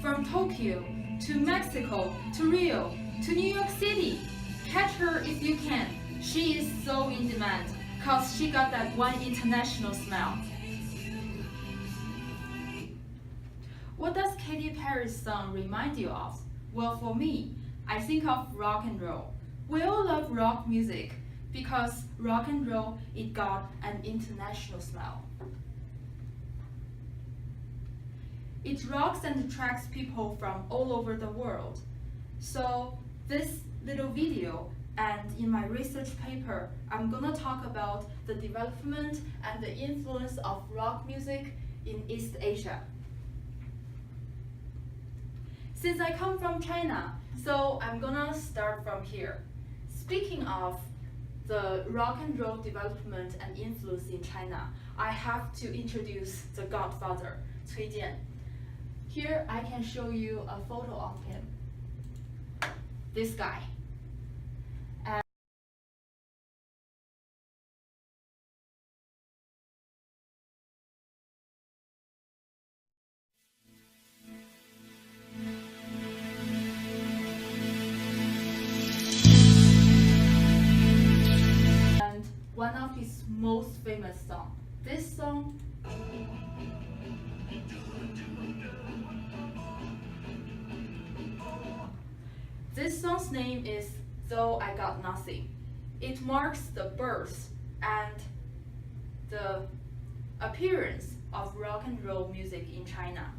from Tokyo to Mexico to Rio to New York City. Catch her if you can. She is so in demand because she got that one international smell. What does Katy Perry's song remind you of? Well, for me, I think of rock and roll. We all love rock music because rock and roll, it got an international smell. It rocks and attracts people from all over the world. So this little video and in my research paper, I'm gonna talk about the development and the influence of rock music in East Asia. Since I come from China, so I'm gonna start from here. Speaking of the rock and roll development and influence in China, I have to introduce the godfather, Cui Jian. Here I can show you a photo of him. This guy. And one of his most famous songs. This song This song's name is Though I Got Nothing. It marks the birth and the appearance of rock and roll music in China.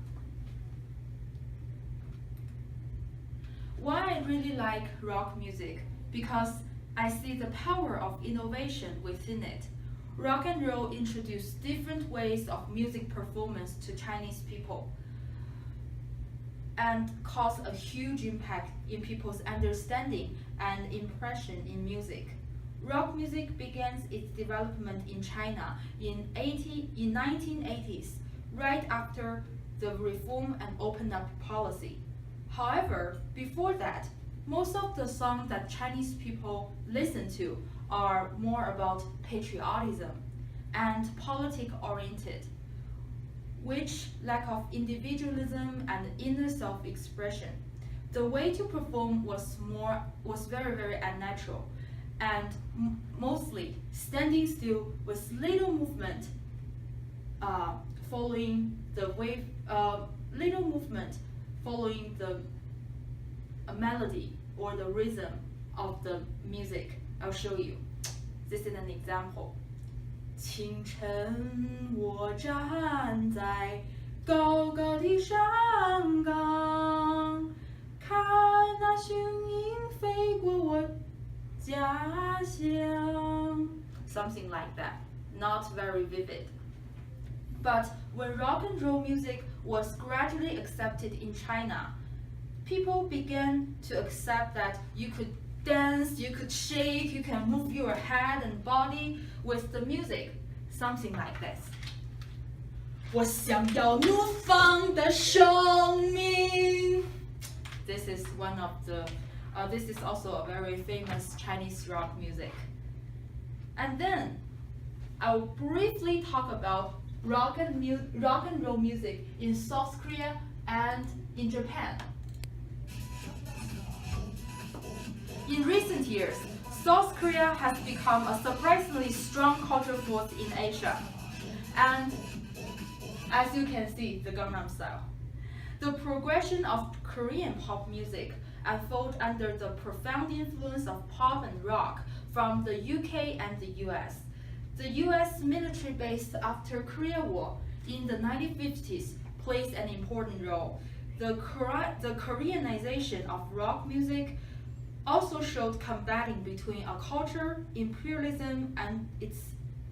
Why I really like rock music? Because I see the power of innovation within it. Rock and roll introduced different ways of music performance to Chinese people and caused a huge impact in people's understanding and impression in music. Rock music began its development in China in 1980s, right after the reform and open up policy. However, before that, most of the songs that Chinese people listen to are more about patriotism and politic-oriented, which lack of individualism and inner self-expression. The way to perform was very, very unnatural, and mostly standing still with little movement, following the wave, little movement following the melody or the rhythm of the music. I'll show you. This is an example. 清晨，我站在高高的山岗，看那雄鹰飞过我家乡。Something like that. Not very vivid. But when rock and roll music was gradually accepted in China, people began to accept that you could dance, you could shake, you can move your head and body with the music. Something like this. 我想要怒放的生命. This is one of the, this is also a very famous Chinese rock music. And then, I'll briefly talk about rock and roll music in South Korea and in Japan. In recent years, South Korea has become a surprisingly strong cultural force in Asia. And as you can see, the Gangnam Style. The progression of Korean pop music unfolds under the profound influence of pop and rock from the UK and the US. The US military base after Korea War in the 1950s plays an important role. The Koreanization of rock music also showed combating between a culture, imperialism, and its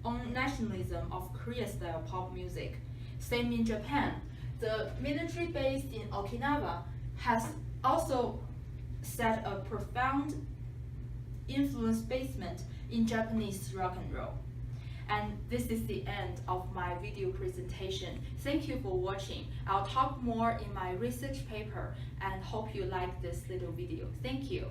own nationalism of Korea-style pop music. Same in Japan. The military base in Okinawa has also set a profound influence basement in Japanese rock and roll. And this is the end of my video presentation. Thank you for watching. I'll talk more in my research paper and hope you like this little video. Thank you.